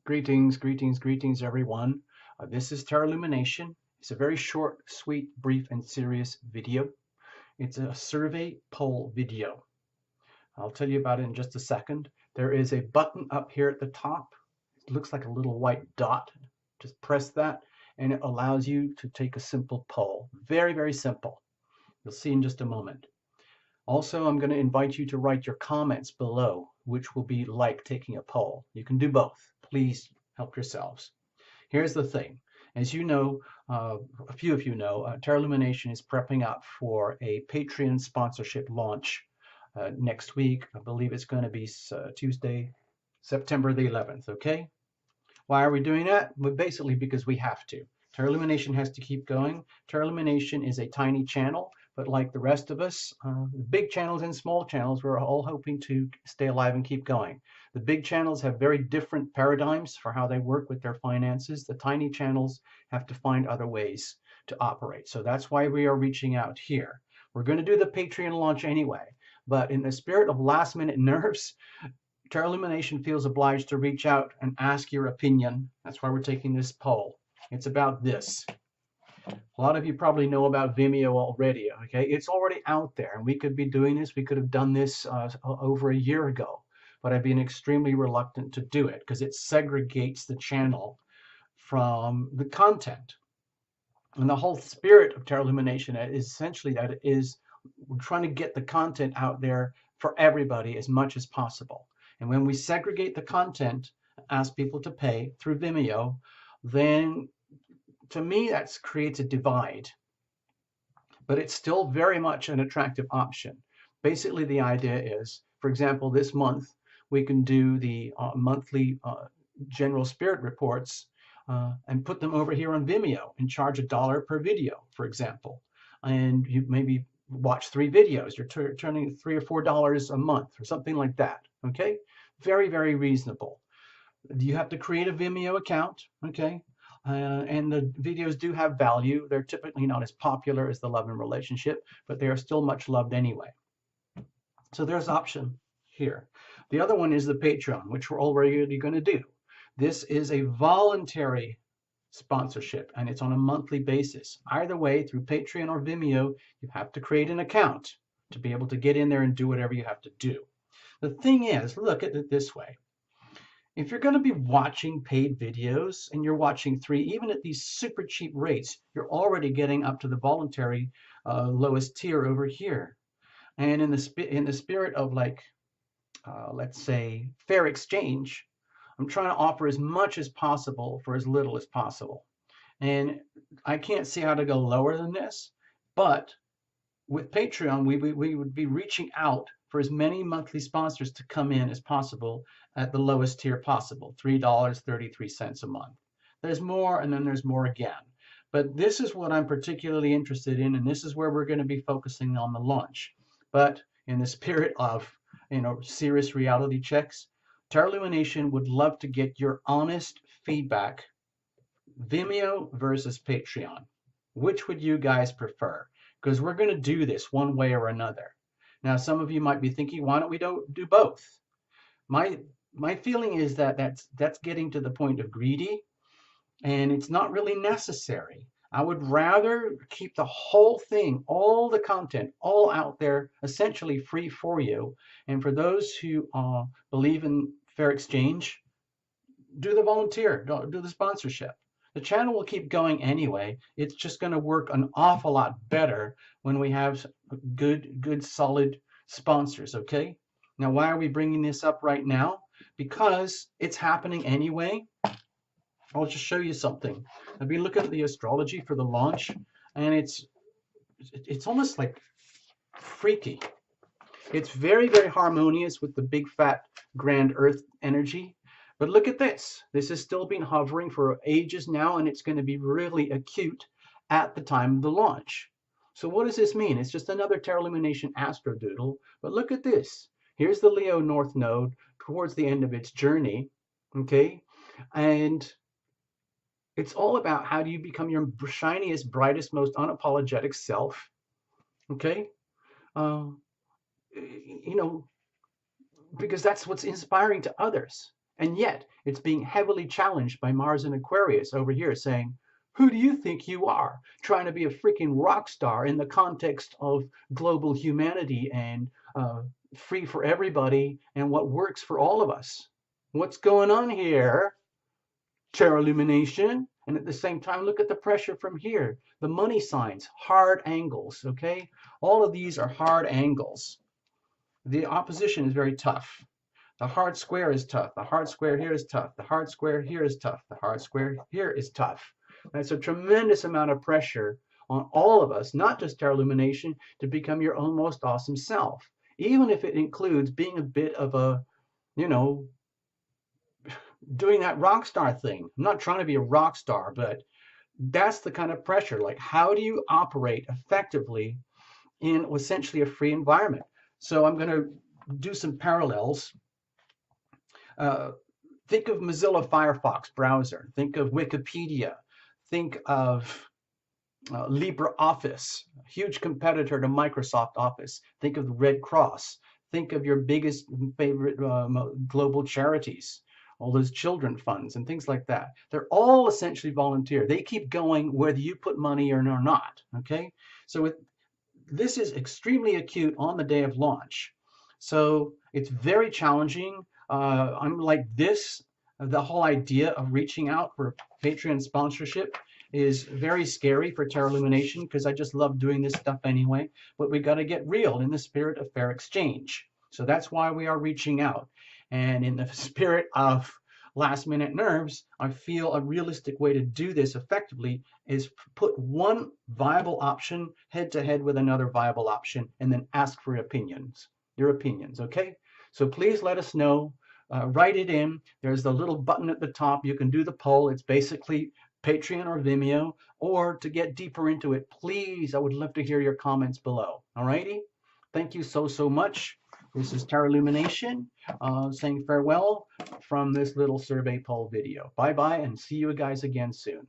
Greetings, greetings, greetings, everyone. This is Terra Lumination. It's a very short, sweet, brief, and serious video. It's a survey poll video. I'll tell you about it in just a second. There is a button up here at the top. It looks like a little white dot. Just press that, and it allows you to take a simple poll. Very, very simple. You'll see in just a moment. Also, I'm going to invite you to write your comments below, which will be like taking a poll. You can do both. Please help yourselves. Here's the thing. As you know, a few of you know, Terra Lumination is prepping up for a Patreon sponsorship launch next week. I believe it's going to be Tuesday, September the 11th, okay? Why are we doing that? Well, basically because we have to. Terra Lumination has to keep going. Terra Lumination is a tiny channel, but like the rest of us, big channels and small channels, we're all hoping to stay alive and keep going. The big channels have very different paradigms for how they work with their finances. The tiny channels have to find other ways to operate. So that's why we are reaching out here. We're going to do the Patreon launch anyway, but in the spirit of last minute nerves, Terra Lumination feels obliged to reach out and ask your opinion. That's why we're taking this poll. It's about this. A lot of you probably know about Vimeo already, okay? It's already out there, and we could be doing this. We could have done this over a year ago, but I've been extremely reluctant to do it because it segregates the channel from the content. And the whole spirit of Terra Lumination is essentially that it is we're trying to get the content out there for everybody as much as possible. And when we segregate the content, ask people to pay through Vimeo, then to me that creates a divide. But it's still very much an attractive option. Basically, the idea is, for example, this month we can do the monthly general spirit reports and put them over here on Vimeo and charge $1 per video, for example. And you maybe watch 3 videos. You're turning $3 or $4 a month or something like that. Okay, very, very reasonable. You have to create a Vimeo account. Okay, and the videos do have value. They're typically not as popular as the Love and Relationship, but they are still much loved anyway. So there's option here. The other one is the Patreon, which we're already going to do. This is a voluntary sponsorship, and it's on a monthly basis. Either way, through Patreon or Vimeo, you have to create an account to be able to get in there and do whatever you have to do. The thing is, look at it this way. If you're going to be watching paid videos and you're watching 3, even at these super cheap rates, you're already getting up to the voluntary lowest tier over here. And in the spirit of like, let's say, fair exchange, I'm trying to offer as much as possible for as little as possible. And I can't see how to go lower than this, but with Patreon, we would be reaching out for as many monthly sponsors to come in as possible at the lowest tier possible, $3.33 a month. There's more, and then there's more again. But this is what I'm particularly interested in, and this is where we're going to be focusing on the launch. But in the spirit of, serious reality checks, Terra Lumination would love to get your honest feedback. Vimeo versus Patreon. Which would you guys prefer? Because we're going to do this one way or another. Now, some of you might be thinking, why don't we do both? My feeling is that that's getting to the point of greedy, and it's not really necessary. I would rather keep the whole thing, all the content, all out there, essentially free for you. And for those who believe in fair exchange, do the volunteer, do the sponsorship. The channel will keep going anyway. It's just going to work an awful lot better when we have good, solid sponsors, okay? Now, why are we bringing this up right now? Because it's happening anyway. I'll just show you something. I've been looking at the astrology for the launch, and it's almost like freaky. It's very, very harmonious with the big, fat, grand Earth energy. But look at this. This has still been hovering for ages now, and it's going to be really acute at the time of the launch. So what does this mean? It's just another Terra Lumination astrodoodle. But look at this. Here's the Leo North Node towards the end of its journey. Okay? And it's all about how do you become your shiniest, brightest, most unapologetic self. Okay? Because that's what's inspiring to others. And yet, it's being heavily challenged by Mars and Aquarius over here saying, who do you think you are, trying to be a freaking rock star in the context of global humanity and free for everybody and what works for all of us? What's going on here? Terra Lumination. And at the same time, look at the pressure from here. The money signs, hard angles, okay? All of these are hard angles. The opposition is very tough. The hard square is tough. The hard square here is tough. The hard square here is tough. The hard square here is tough. That's a tremendous amount of pressure on all of us, not just Terra Lumination, to become your own most awesome self, even if it includes being a bit of a, you know, doing that rock star thing. I'm not trying to be a rock star, but that's the kind of pressure. Like, how do you operate effectively in essentially a free environment? So I'm going to do some parallels. Think of Mozilla Firefox browser. Think of Wikipedia. Think of LibreOffice, a huge competitor to Microsoft Office. Think of the Red Cross. Think of your biggest favorite global charities, all those children funds and things like that. They're all essentially volunteer. They keep going whether you put money or not, okay? So this is extremely acute on the day of launch. So it's very challenging. I'm like this, the whole idea of reaching out for Patreon sponsorship is very scary for Terra Lumination because I just love doing this stuff anyway, but we got to get real in the spirit of fair exchange. So that's why we are reaching out. And in the spirit of last minute nerves, I feel a realistic way to do this effectively is put one viable option head to head with another viable option and then ask for opinions, your opinions, okay? So please let us know. Write it in. There's the little button at the top. You can do the poll. It's basically Patreon or Vimeo. Or to get deeper into it, please, I would love to hear your comments below. All righty? Thank you so much. This is Terra Lumination saying farewell from this little survey poll video. Bye-bye and see you guys again soon.